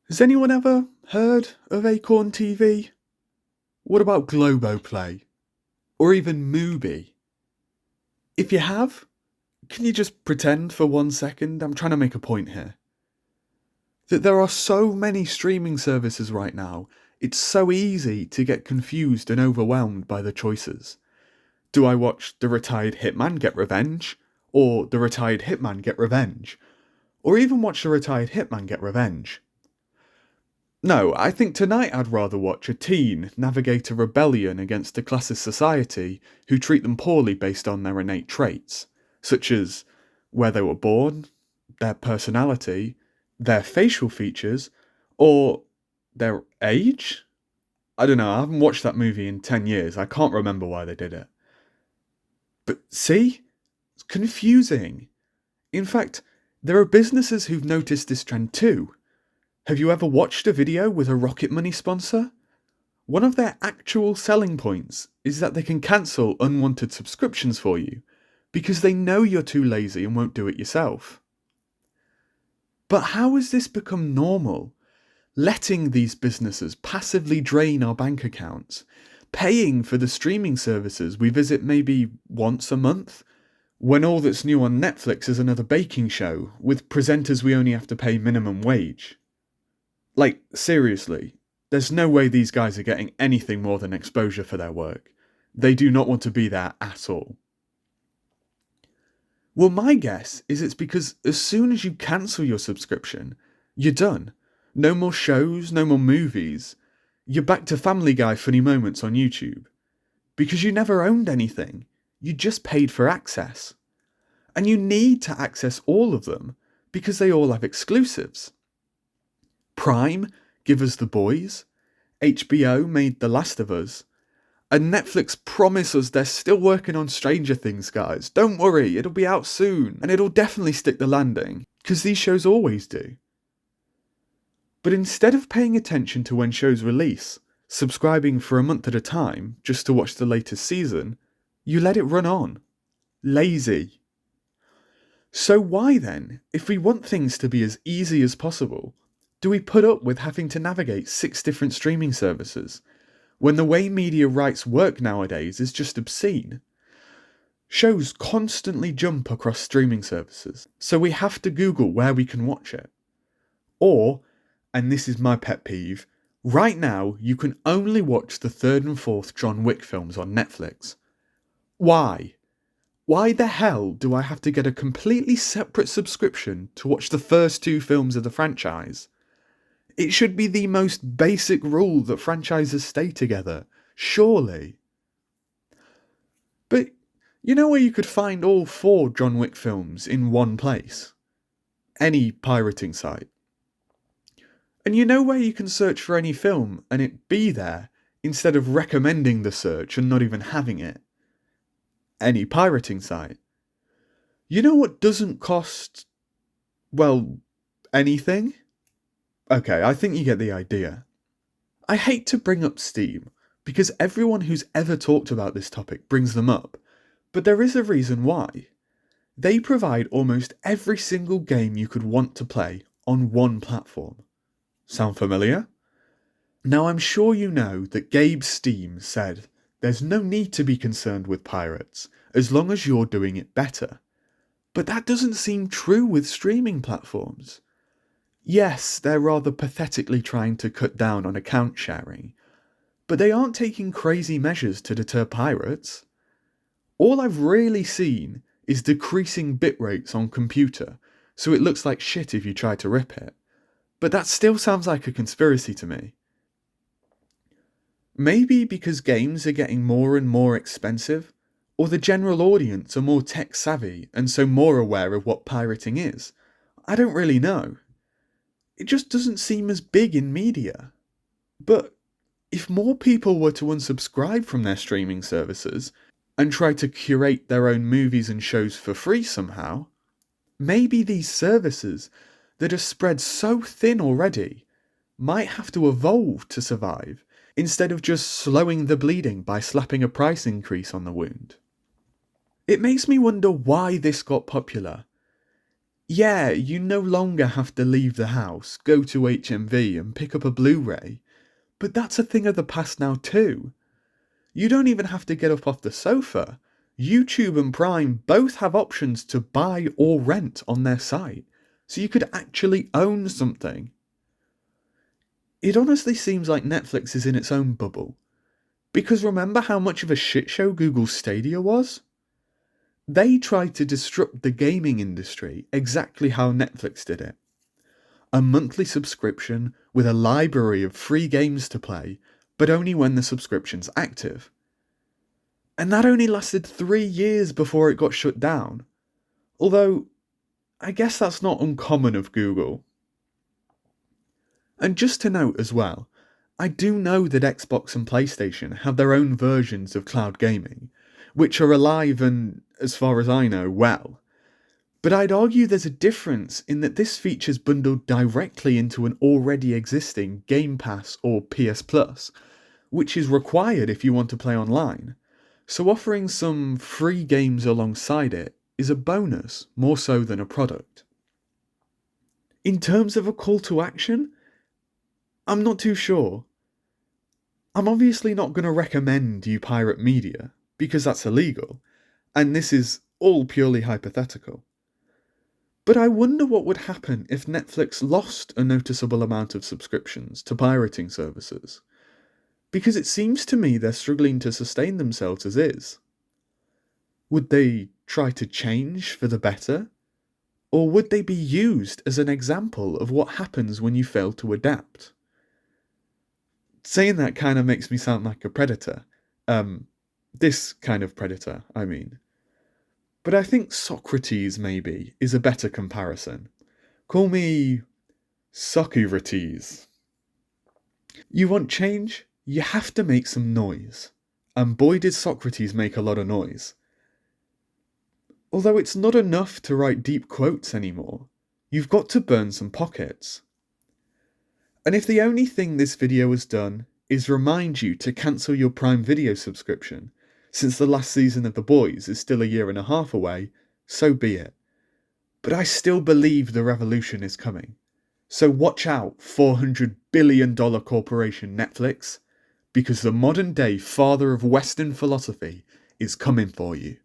Has anyone ever heard of Acorn TV? What about Globoplay? Or even Mubi? If you have, can you just pretend for 1 second? I'm trying to make a point here. That there are so many streaming services right now, it's so easy to get confused and overwhelmed by the choices. Do I watch The Retired Hitman Get Revenge? Or The Retired Hitman Get Revenge? Or even watch The Retired Hitman Get Revenge? No, I think tonight I'd rather watch a teen navigate a rebellion against a classist society who treat them poorly based on their innate traits, such as where they were born, their personality, their facial features, or their age? I don't know, I haven't watched that movie in 10 years, I can't remember why they did it. But see? It's confusing. In fact, there are businesses who've noticed this trend too. Have you ever watched a video with a Rocket Money sponsor? One of their actual selling points is that they can cancel unwanted subscriptions for you, because they know you're too lazy and won't do it yourself. But how has this become normal? Letting these businesses passively drain our bank accounts, paying for the streaming services we visit maybe once a month, when all that's new on Netflix is another baking show, with presenters we only have to pay minimum wage. Like, seriously, there's no way these guys are getting anything more than exposure for their work. They do not want to be there at all. Well, my guess is it's because as soon as you cancel your subscription, you're done. No more shows, no more movies. You're back to Family Guy funny moments on YouTube. Because you never owned anything. You just paid for access. And you need to access all of them because they all have exclusives. Prime give us The Boys, HBO made The Last of Us, and Netflix promise us they're still working on Stranger Things, guys. Don't worry, it'll be out soon, and it'll definitely stick the landing, because these shows always do. But instead of paying attention to when shows release, subscribing for a month at a time just to watch the latest season, you let it run on. Lazy. So why then, if we want things to be as easy as possible, do we put up with having to navigate 6 different streaming services, when the way media rights work nowadays is just obscene? Shows constantly jump across streaming services, so we have to Google where we can watch it. Or, and this is my pet peeve, right now you can only watch the 3rd and 4th John Wick films on Netflix. Why? Why the hell do I have to get a completely separate subscription to watch the first 2 films of the franchise? It should be the most basic rule that franchises stay together, surely. But you know where you could find all 4 John Wick films in one place? Any pirating site. And you know where you can search for any film and it be there, instead of recommending the search and not even having it? Any pirating site. You know what doesn't cost, well, anything? Okay, I think you get the idea. I hate to bring up Steam, because everyone who's ever talked about this topic brings them up, but there is a reason why. They provide almost every single game you could want to play on one platform. Sound familiar? Now I'm sure you know that Gabe Steam said there's no need to be concerned with pirates, as long as you're doing it better. But that doesn't seem true with streaming platforms. Yes, they're rather pathetically trying to cut down on account sharing, but they aren't taking crazy measures to deter pirates. All I've really seen is decreasing bitrates on computer, so it looks like shit if you try to rip it. But that still sounds like a conspiracy to me. Maybe because games are getting more and more expensive, or the general audience are more tech savvy and so more aware of what pirating is. I don't really know. It just doesn't seem as big in media. But if more people were to unsubscribe from their streaming services and try to curate their own movies and shows for free somehow, maybe these services that are spread so thin already might have to evolve to survive, instead of just slowing the bleeding by slapping a price increase on the wound. It makes me wonder why this got popular. Yeah, you no longer have to leave the house, go to HMV and pick up a Blu-ray, but that's a thing of the past now too. You don't even have to get up off the sofa. YouTube and Prime both have options to buy or rent on their site, so you could actually own something. It honestly seems like Netflix is in its own bubble. Because remember how much of a shit show Google Stadia was? They tried to disrupt the gaming industry exactly how Netflix did it. A monthly subscription with a library of free games to play, but only when the subscription's active. And that only lasted 3 years before it got shut down. Although, I guess that's not uncommon of Google. And just to note as well, I do know that Xbox and PlayStation have their own versions of cloud gaming, which are alive and, as far as I know, well. But I'd argue there's a difference in that this feature's bundled directly into an already existing Game Pass or PS Plus, which is required if you want to play online. So offering some free games alongside it is a bonus, more so than a product. In terms of a call to action, I'm not too sure. I'm obviously not going to recommend you pirate media, because that's illegal, and this is all purely hypothetical. But I wonder what would happen if Netflix lost a noticeable amount of subscriptions to pirating services, because it seems to me they're struggling to sustain themselves as is. Would they try to change for the better? Or would they be used as an example of what happens when you fail to adapt? Saying that kind of makes me sound like a predator. This kind of predator, I mean. But I think Socrates, maybe, is a better comparison. Call me Socrates. You want change? You have to make some noise. And boy did Socrates make a lot of noise. Although it's not enough to write deep quotes anymore. You've got to burn some pockets. And if the only thing this video has done is remind you to cancel your Prime Video subscription, since the last season of The Boys is still 1.5 years away, so be it. But I still believe the revolution is coming. So watch out, $400 billion corporation Netflix, because the modern day father of Western philosophy is coming for you.